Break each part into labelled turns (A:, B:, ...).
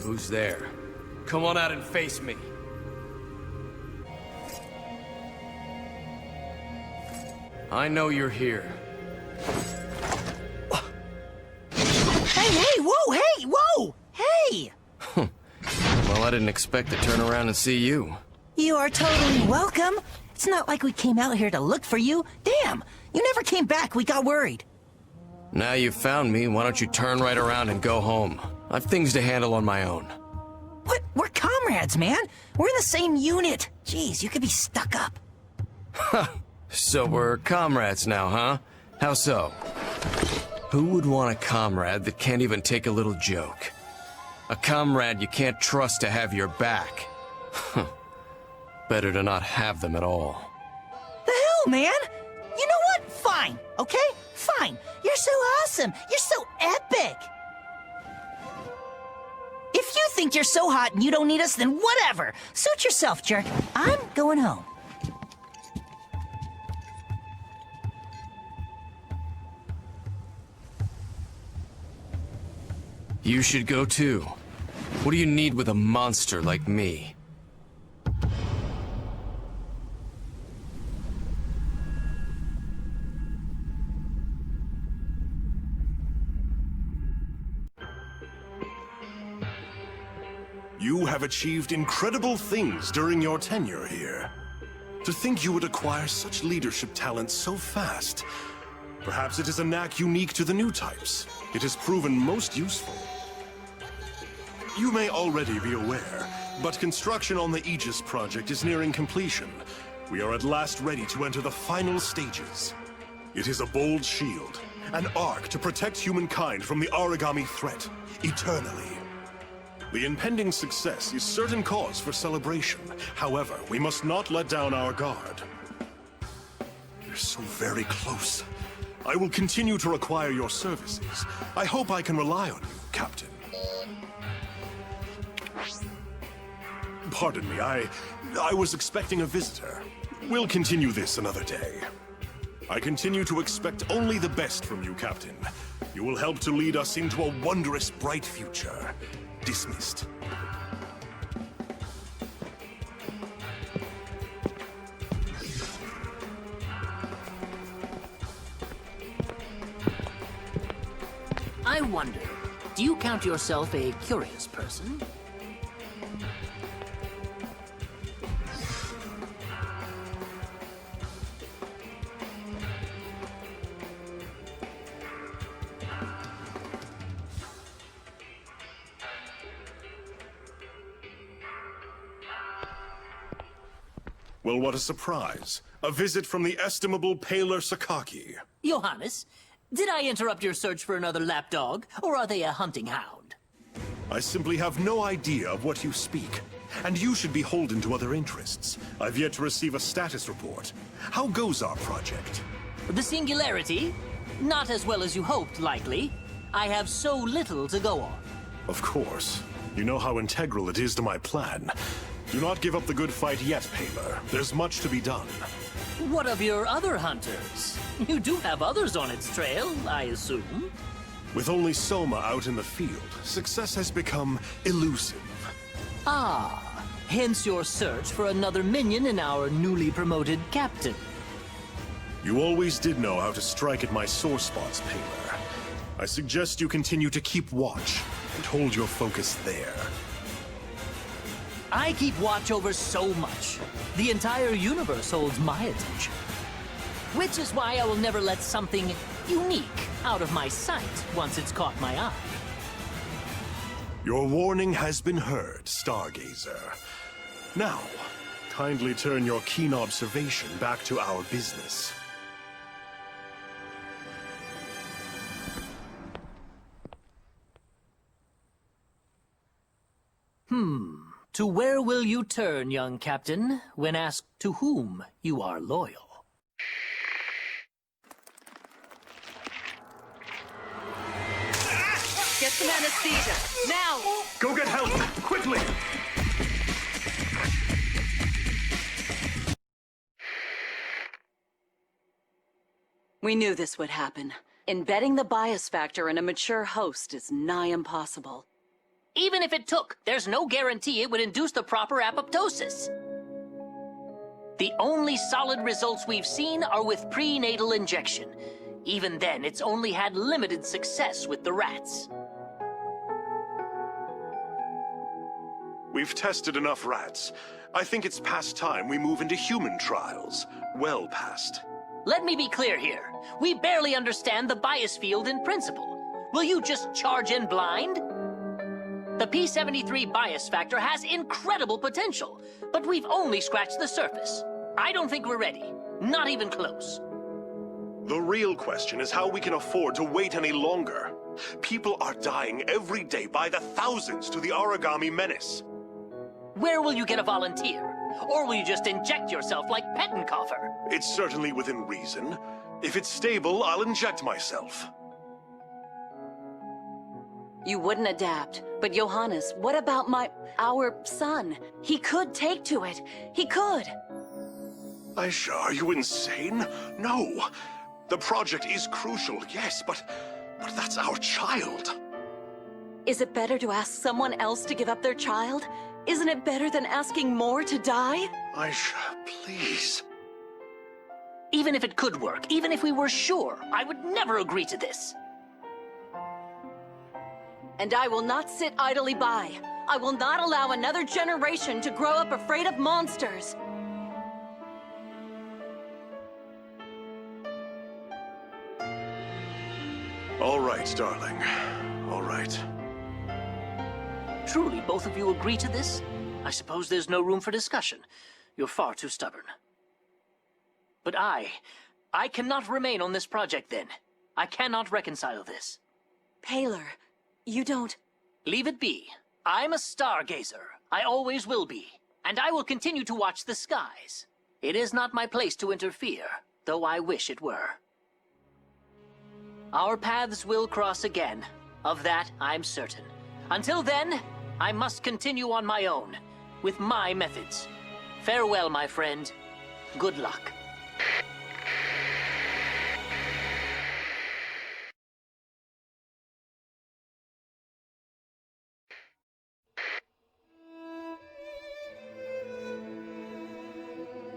A: Who's there? Come on out and face me. I know you're here.
B: Hey, whoa, hey, whoa! Hey!
A: Well, I didn't expect to turn around and see you.
B: You are totally welcome. It's not like we came out here to look for you. Damn, you never came back. We got worried.
A: Now you've found me, why don't you turn right around and go home? I've things to handle on my own.
B: What? We're comrades, man. We're in the same unit. Jeez, you could be stuck up.
A: So we're comrades now, huh? How so? Who would want a comrade that can't even take a little joke? A comrade you can't trust to have your back. Better to not have them at all.
B: The hell, man? You know what? Fine, okay? Fine. You're so awesome. You're so epic. If you think you're so hot and you don't need us, then whatever. Suit yourself, jerk. I'm going home.
A: You should go too. What do you need with a monster like me?
C: You have achieved incredible things during your tenure here. To think you would acquire such leadership talent so fast. Perhaps it is a knack unique to the new types. It has proven most useful. You may already be aware, but construction on the Aegis project is nearing completion. We are at last ready to enter the final stages. It is a bold shield, an arc to protect humankind from the origami threat, eternally. The impending success is certain cause for celebration. However, we must not let down our guard. We're so very close. I will continue to require your services. I hope I can rely on you, Captain. Pardon me, I was expecting a visitor. We'll continue this another day. I continue to expect only the best from you, Captain. You will help to lead us into a wondrous, bright future. Dismissed.
D: I wonder, do you count yourself a curious person?
C: Well, what a surprise. A visit from the estimable Paler Sakaki.
D: Johannes, did I interrupt your search for another lapdog, or are they a hunting hound?
C: I simply have no idea of what you speak, and you should be beholden to other interests. I've yet to receive a status report. How goes our project?
D: The Singularity? Not as well as you hoped, likely. I have so little to go on.
C: Of course. You know how integral it is to my plan. Do not give up the good fight yet, Paler. There's much to be done.
D: What of your other hunters? You do have others on its trail, I assume.
C: With only Soma out in the field, success has become elusive.
D: Ah, hence your search for another minion in our newly promoted captain.
C: You always did know how to strike at my sore spots, Paler. I suggest you continue to keep watch and hold your focus there.
D: I keep watch over so much. The entire universe holds my attention. Which is why I will never let something unique out of my sight once it's caught my eye.
C: Your warning has been heard, Stargazer. Now, kindly turn your keen observation back to our business.
D: To where will you turn, young captain, when asked to whom you are loyal?
E: Get some anesthesia, now!
C: Go get help, quickly!
E: We knew this would happen. Embedding the bias factor in a mature host is nigh impossible.
D: Even if it took, there's no guarantee it would induce the proper apoptosis. The only solid results we've seen are with prenatal injection. Even then, it's only had limited success with the rats.
C: We've tested enough rats. I think it's past time we move into human trials. Well past.
D: Let me be clear here. We barely understand the bias field in principle. Will you just charge in blind? The P73 bias factor has incredible potential, but we've only scratched the surface. I don't think we're ready. Not even close.
C: The real question is how we can afford to wait any longer. People are dying every day by the thousands to the origami menace.
D: Where will you get a volunteer? Or will you just inject yourself like Pettenkoffer?
C: It's certainly within reason. If it's stable, I'll inject myself.
E: You wouldn't adapt. But Johannes, what about our son? He could take to it. He could.
C: Aisha, are you insane? No. The project is crucial, yes, but that's our child.
E: Is it better to ask someone else to give up their child? Isn't it better than asking more to die?
C: Aisha, please.
D: Even if it could work, even if we were sure, I would never agree to this.
E: And I will not sit idly by. I will not allow another generation to grow up afraid of monsters.
C: All right, darling. All right.
D: Truly, both of you agree to this? I suppose there's no room for discussion. You're far too stubborn. But I cannot remain on this project then. I cannot reconcile this.
E: Paler, you don't...
D: Leave it be. I'm a stargazer. I always will be. And I will continue to watch the skies. It is not my place to interfere, though I wish it were. Our paths will cross again. Of that, I'm certain. Until then, I must continue on my own, with my methods. Farewell, my friend. Good luck.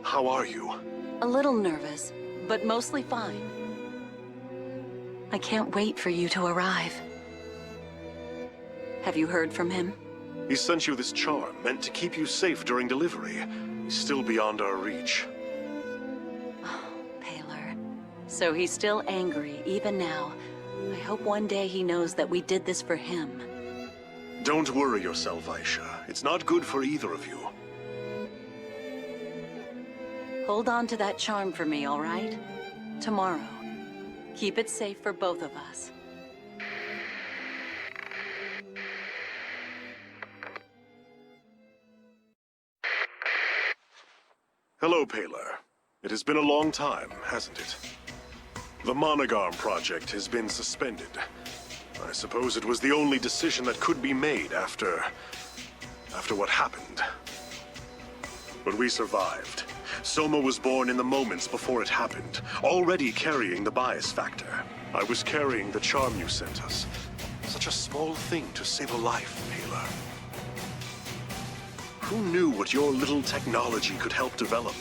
C: How are you?
E: A little nervous, but mostly fine. I can't wait for you to arrive. Have you heard from him?
C: He sent you this charm, meant to keep you safe during delivery. He's still beyond our reach.
E: Paler. So he's still angry, even now. I hope one day he knows that we did this for him.
C: Don't worry yourself, Aisha. It's not good for either of you.
E: Hold on to that charm for me, all right? Tomorrow. Keep it safe for both of us.
C: Hello, Paler. It has been a long time, hasn't it? The Monogarm project has been suspended. I suppose it was the only decision that could be made after what happened. But we survived. Soma was born in the moments before it happened, already carrying the bias factor. I was carrying the charm you sent us. Such a small thing to save a life, Paler. Who knew what your little technology could help develop?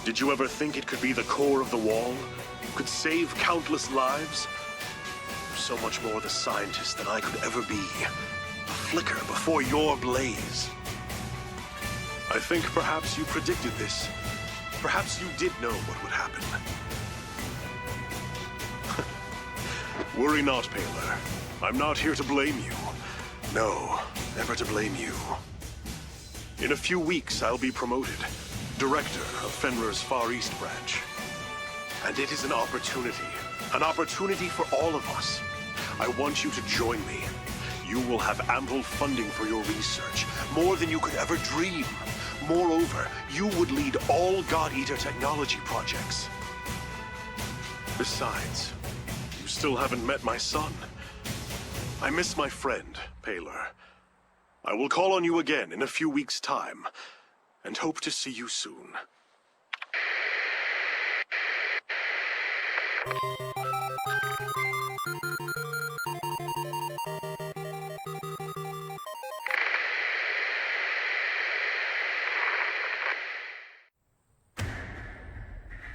C: Did you ever think it could be the core of the wall? Could save countless lives? So much more the scientist than I could ever be. A flicker before your blaze. I think perhaps you predicted this. Perhaps you did know what would happen. Worry not, Paler. I'm not here to blame you. No, never to blame you. In a few weeks, I'll be promoted. Director of Fenrir's Far East branch. And it is an opportunity for all of us. I want you to join me. You will have ample funding for your research, more than you could ever dream. Moreover, you would lead all God Eater technology projects. Besides, you still haven't met my son. I miss my friend, Paler. I will call on you again in a few weeks' time, and hope to see you soon.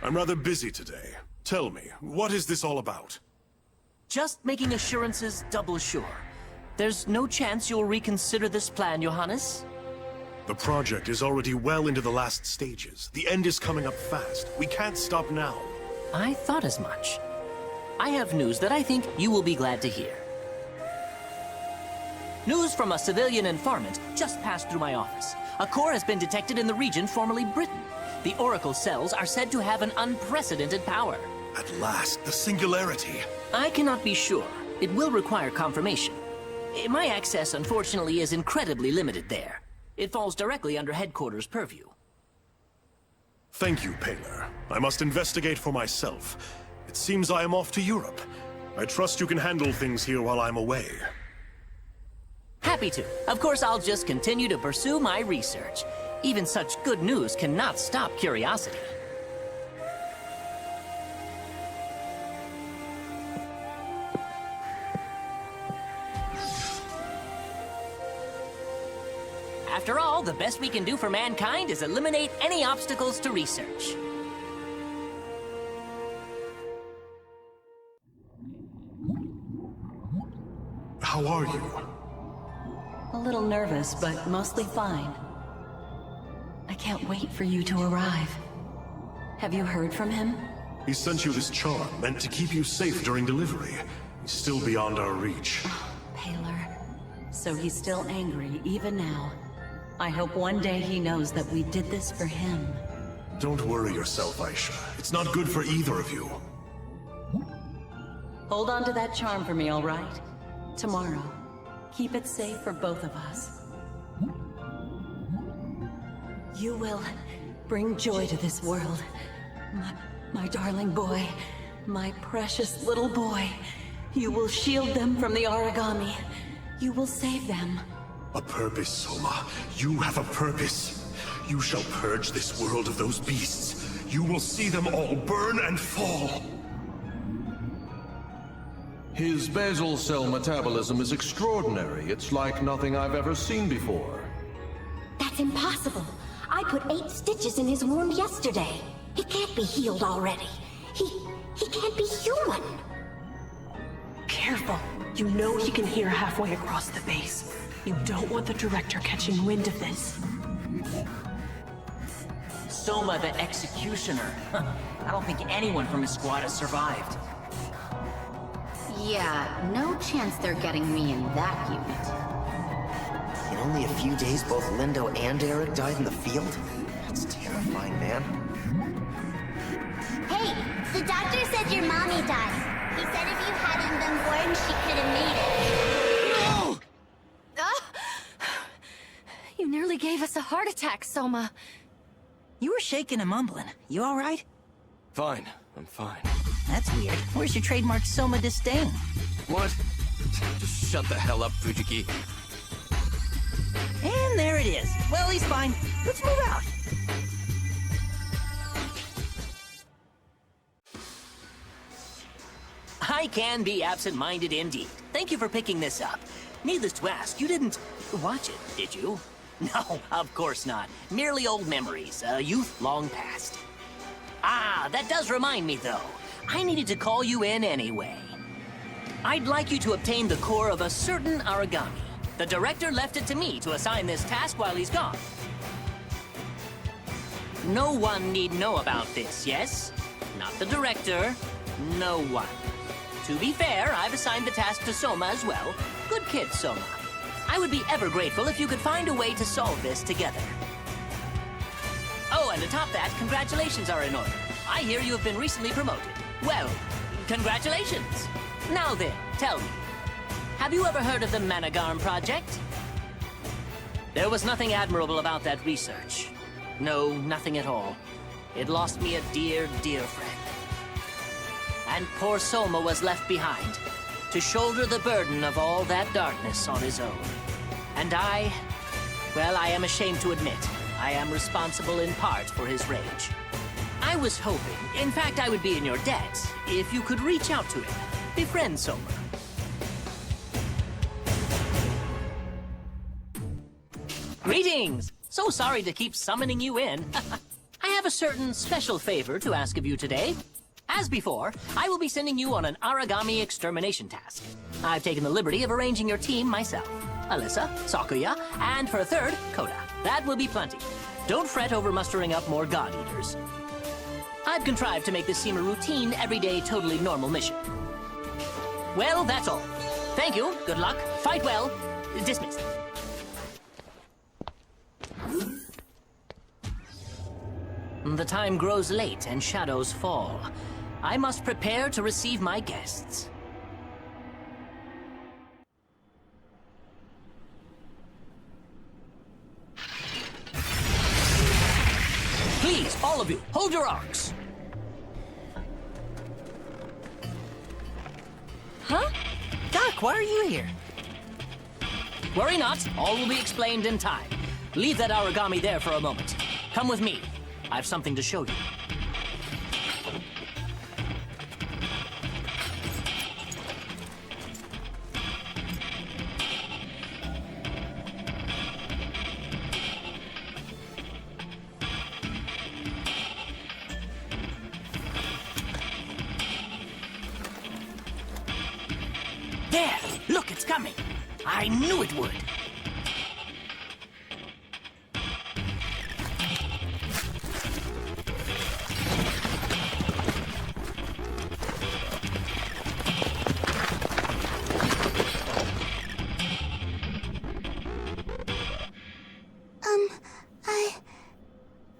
C: I'm rather busy today. Tell me, what is this all about?
D: Just making assurances double sure. There's no chance you'll reconsider this plan, Johannes?
C: The project is already well into the last stages. The end is coming up fast. We can't stop now.
D: I thought as much. I have news that I think you will be glad to hear. News from a civilian informant just passed through my office. A core has been detected in the region formerly Britain. The Oracle cells are said to have an unprecedented power.
C: At last, the singularity.
D: I cannot be sure. It will require confirmation. My access, unfortunately, is incredibly limited there. It falls directly under headquarters' purview.
C: Thank you, Paler. I must investigate for myself. It seems I am off to Europe. I trust you can handle things here while I'm away.
D: Happy to. Of course, I'll just continue to pursue my research. Even such good news cannot stop curiosity. After all, the best we can do for mankind is eliminate any obstacles to research.
C: How are you?
E: A little nervous, but mostly fine. I can't wait for you to arrive. Have you heard from him?
C: He sent you this charm meant to keep you safe during delivery. He's still beyond our reach.
E: Paler. So he's still angry, even now. I hope one day he knows that we did this for him.
C: Don't worry yourself, Aisha. It's not good for either of you.
E: Hold on to that charm for me, all right? Tomorrow. Keep it safe for both of us. You will bring joy to this world. My darling boy. My precious little boy. You will shield them from the origami. You will save them.
C: A purpose, Soma. You have a purpose. You shall purge this world of those beasts. You will see them all burn and fall.
F: His basal cell metabolism is extraordinary. It's like nothing I've ever seen before.
G: That's impossible. I put 8 stitches in his wound yesterday. He can't be healed already. He can't be human.
H: Careful. You know he can hear halfway across the base. You don't want the director catching wind of this.
D: Soma the Executioner. I don't think anyone from his squad has survived.
G: Yeah, no chance they're getting me in that unit.
I: In only a few days, both Lindo and Eric died in the field? That's terrifying, man.
G: Hey, the doctor said your mommy died. He said if you hadn't been born, she could have made it.
A: No!
G: You nearly gave us a heart attack, Soma.
B: You were shaking and mumbling. You all right?
A: Fine, I'm fine.
B: That's weird. Where's your trademark Soma disdain?
A: What? Just shut the hell up, Fujiki.
B: And there it is. Well, he's fine. Let's move out.
D: I can be absent-minded indeed. Thank you for picking this up. Needless to ask, you didn't watch it, did you? No, of course not. Merely old memories, a youth long past. Ah, that does remind me, though. I needed to call you in anyway. I'd like you to obtain the core of a certain origami. The director left it to me to assign this task while he's gone. No one need know about this, yes? Not the director, no one. To be fair, I've assigned the task to Soma as well. Good kid, Soma. I would be ever grateful if you could find a way to solve this together. Oh, and to top that, congratulations are in order. I hear you have been recently promoted. Well, congratulations. Now then, tell me, have you ever heard of the Managarm Project? There was nothing admirable about that research. No, nothing at all. It lost me a dear, dear friend. And poor Soma was left behind, to shoulder the burden of all that darkness on his own. And well, I am ashamed to admit, I am responsible in part for his rage. I was hoping, in fact I would be in your debt, if you could reach out to him, befriend Soma. Greetings! So sorry to keep summoning you in. I have have a certain special favor to ask of you today. As before, I will be sending you on an origami extermination task. I've taken the liberty of arranging your team myself. Alyssa, Sakuya, and for a third, Koda. That will be plenty. Don't fret over mustering up more God Eaters. I've contrived to make this seem a routine, everyday, totally normal mission. Well, that's all. Thank you, good luck, fight well, dismissed. The time grows late and shadows fall. I must prepare to receive my guests. Please, all of you, hold your arcs.
B: Huh? Doc, why are you here?
D: Worry not, all will be explained in time. Leave that origami there for a moment. Come with me. I have something to show you.
B: There! Look, it's coming! I knew it would!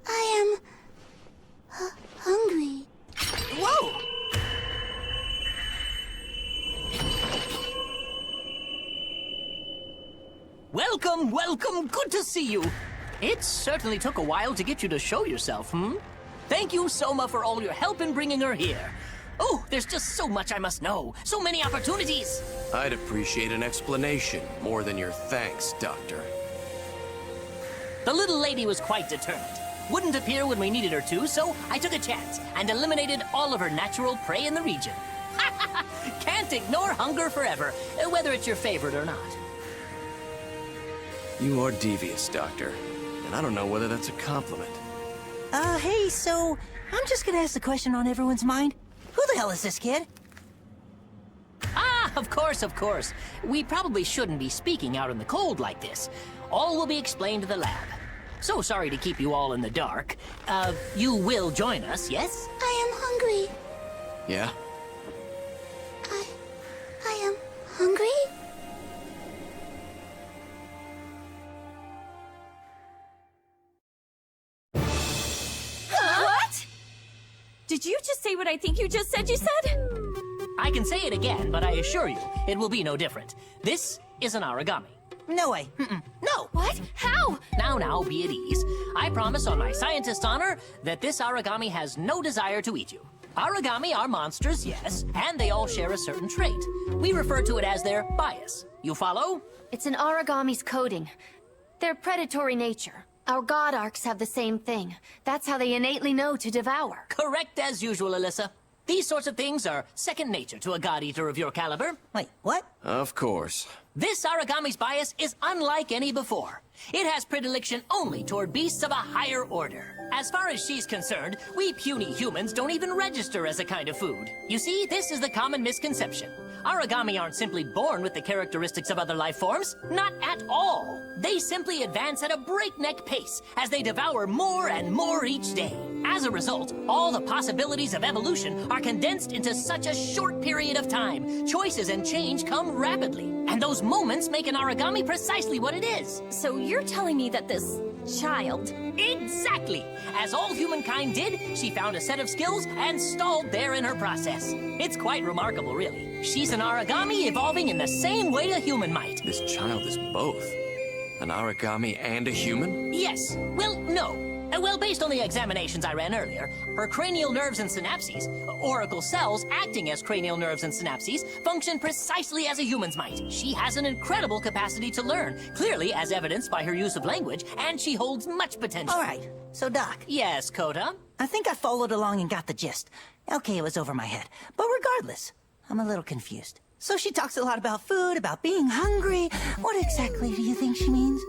G: I am hungry.
B: Whoa!
D: Welcome, welcome, good to see you. It certainly took a while to get you to show yourself, Thank you, Soma, for all your help in bringing her here. Oh, there's just so much I must know. So many opportunities.
A: I'd appreciate an explanation more than your thanks, Doctor.
D: The little lady was quite determined. Wouldn't appear when we needed her to, so I took a chance and eliminated all of her natural prey in the region. Can't ignore hunger forever, whether it's your favorite or not.
A: You are devious, Doctor. And I don't know whether that's a compliment.
B: Hey, so I'm just gonna ask the question on everyone's mind. Who the hell is this kid?
D: Ah, of course, of course. We probably shouldn't be speaking out in the cold like this. All will be explained to the lab. So sorry to keep you all in the dark. You will join us, yes?
G: I am hungry.
A: Yeah?
G: I am hungry?
E: What? Did you just say what I think you just said you said?
D: I can say it again, but I assure you, it will be no different. This is an origami.
B: No way. No!
E: What? How?
D: Now, be at ease. I promise on my scientist honor that this origami has no desire to eat you. Origami are monsters, yes, and they all share a certain trait. We refer to it as their bias. You follow?
G: It's an origami's coding. Their predatory nature. Our god arcs have the same thing. That's how they innately know to devour.
D: Correct as usual, Alyssa. These sorts of things are second nature to a god eater of your caliber.
B: Wait, what?
A: Of course.
D: This origami's bias is unlike any before. It has predilection only toward beasts of a higher order. As far as she's concerned, we puny humans don't even register as a kind of food. You see, this is the common misconception. Origami aren't simply born with the characteristics of other life forms. Not at all. They simply advance at a breakneck pace as they devour more and more each day. As a result, all the possibilities of evolution are condensed into such a short period of time. Choices and change come rapidly, and those moments make an origami precisely what it is.
E: So you're telling me that this child...
D: Exactly! As all humankind did, she found a set of skills and stalled there in her process. It's quite remarkable, really. She's an origami evolving in the same way a human might.
A: This child is both. An origami and a human?
D: Yes. Well, no. Well, based on the examinations I ran earlier, her cranial nerves and synapses, oracle cells acting as cranial nerves and synapses, function precisely as a human's might. She has an incredible capacity to learn, clearly as evidenced by her use of language, and she holds much potential.
B: All right, so Doc.
D: Yes, Koda?
B: I think I followed along and got the gist. Okay, it was over my head. But regardless, I'm a little confused. So she talks a lot about food, about being hungry. What exactly do you think she means?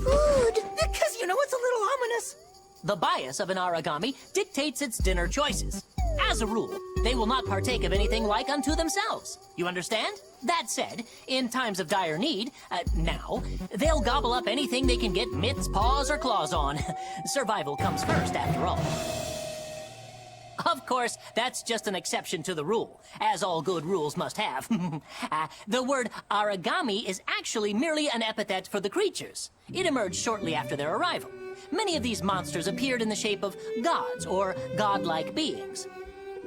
G: Food!
B: Because, you know, it's a little ominous.
D: The bias of an origami dictates its dinner choices. As a rule, they will not partake of anything like unto themselves. You understand? That said, in times of dire need, now, they'll gobble up anything they can get mitts, paws, or claws on. Survival comes first, after all. Of course, that's just an exception to the rule, as all good rules must have. The word origami is actually merely an epithet for the creatures. It emerged shortly after their arrival. Many of these monsters appeared in the shape of gods or godlike beings.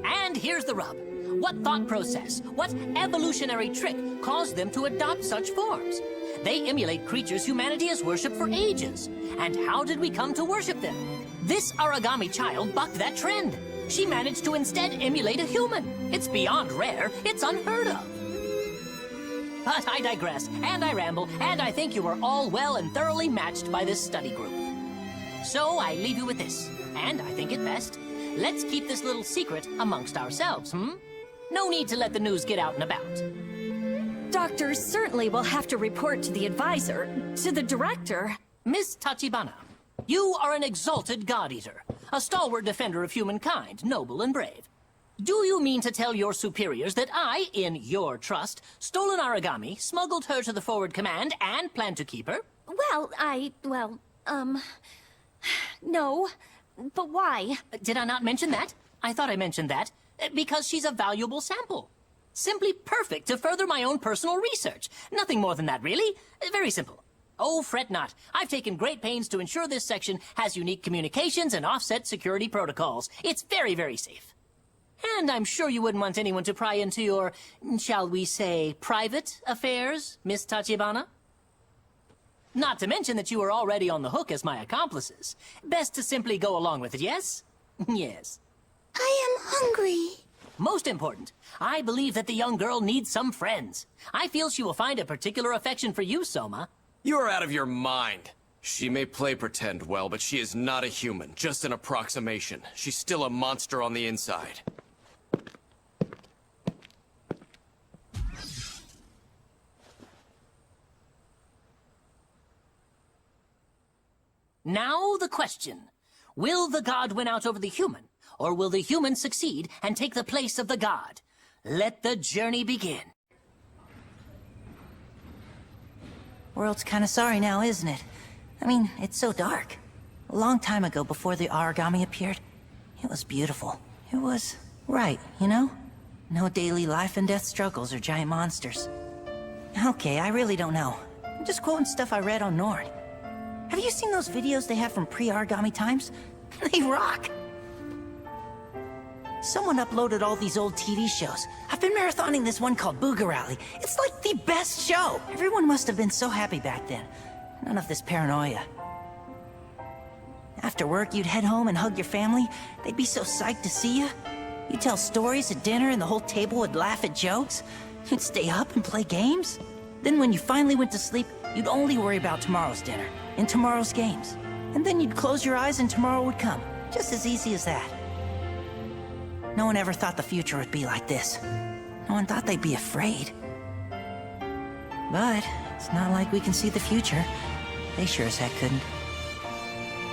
D: And here's the rub. What thought process, what evolutionary trick caused them to adopt such forms? They emulate creatures humanity has worshipped for ages. And how did we come to worship them? This origami child bucked that trend. She managed to instead emulate a human. It's beyond rare. It's unheard of. But I digress, and I ramble, and I think you are all well and thoroughly matched by this study group. So I leave you with this, and I think it best. Let's keep this little secret amongst ourselves, No need to let the news get out and about.
E: Doctors certainly will have to report to the advisor, to the director.
D: Miss Tachibana, you are an exalted god-eater, a stalwart defender of humankind, noble and brave. Do you mean to tell your superiors that I, in your trust, stole an origami, smuggled her to the forward command, and plan to keep her?
G: Well, no. But why?
D: Did I not mention that? I thought I mentioned that. Because she's a valuable sample. Simply perfect to further my own personal research. Nothing more than that, really. Very simple. Oh, fret not. I've taken great pains to ensure this section has unique communications and offset security protocols. It's very, very safe. And I'm sure you wouldn't want anyone to pry into your, shall we say, private affairs, Miss Tachibana? Not to mention that you are already on the hook as my accomplices. Best to simply go along with it, yes? Yes.
G: I am hungry.
D: Most important, I believe that the young girl needs some friends. I feel she will find a particular affection for you, Soma.
A: You're out of your mind. She may play pretend well, but she is not a human, just an approximation. She's still a monster on the inside.
D: Now the question. Will the god win out over the human? Or will the human succeed and take the place of the god? Let the journey begin.
B: World's kind of sorry now, isn't it? I mean, it's so dark. A long time ago, before the origami appeared, it was beautiful. It was right, you know? No daily life and death struggles or giant monsters. Okay, I really don't know. I'm just quoting stuff I read on Nord. Have you seen those videos they have from pre-origami times? They rock! Someone uploaded all these old TV shows. I've been marathoning this one called Booger Rally. It's like the best show! Everyone must have been so happy back then. None of this paranoia. After work, you'd head home and hug your family. They'd be so psyched to see you. You'd tell stories at dinner and the whole table would laugh at jokes. You'd stay up and play games. Then when you finally went to sleep, you'd only worry about tomorrow's dinner and tomorrow's games. And then you'd close your eyes and tomorrow would come. Just as easy as that. No one ever thought the future would be like this. No one thought they'd be afraid. But it's not like we can see the future. They sure as heck couldn't.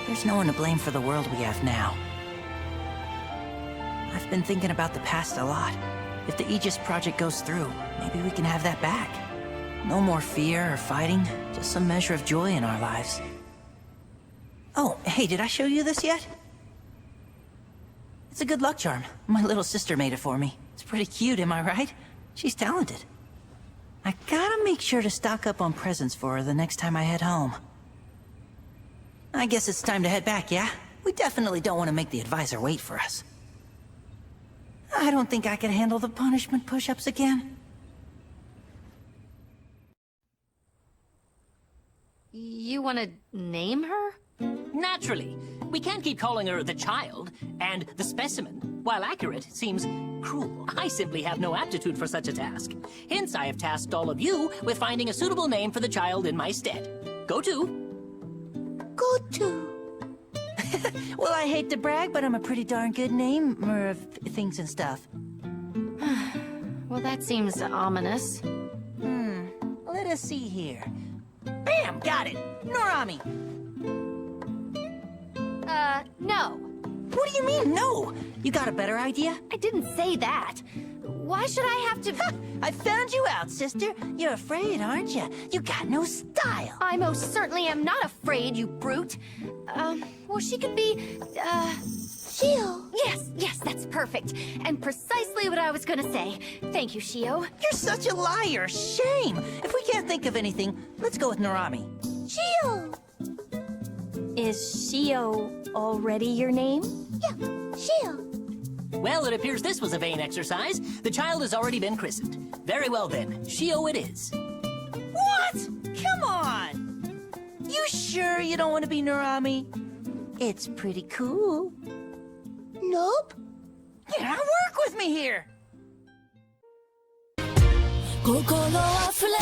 B: There's no one to blame for the world we have now. I've been thinking about the past a lot. If the Aegis project goes through, maybe we can have that back. No more fear or fighting, just some measure of joy in our lives. Oh, hey, did I show you this yet? It's a good luck charm. My little sister made it for me. It's pretty cute, am I right? She's talented. I gotta make sure to stock up on presents for her the next time I head home. I guess it's time to head back, yeah? We definitely don't want to make the advisor wait for us. I don't think I can handle the punishment push-ups again.
G: You want to name her?
D: Naturally. We can't keep calling her the child, and the specimen, while accurate, seems cruel. I simply have no aptitude for such a task. Hence, I have tasked all of you with finding a suitable name for the child in my stead. Go to.
B: Go to. Well, I hate to brag, but I'm a pretty darn good namer of things and stuff.
G: Well, that seems ominous.
B: Let us see here. Bam! Got it! Norami!
G: No.
B: What do you mean, no? You got a better idea?
G: I didn't say that. Why should I have to...
B: I found you out, sister. You're afraid, aren't you? You got no style.
G: I most certainly am not afraid, you brute. Well, she could be, Shio. Yes, that's perfect. And precisely what I was gonna say. Thank you, Shio.
B: You're such a liar. Shame. If we can't think of anything, let's go with Narami.
G: Shio! Is Shio already your name? Yeah, Shio.
D: Well, it appears this was a vain exercise. The child has already been christened. Very well then, Shio it is.
B: What? Come on. You sure you don't want to be Narami? It's pretty cool.
G: Nope.
B: Yeah, work with me here.
E: 心あふれ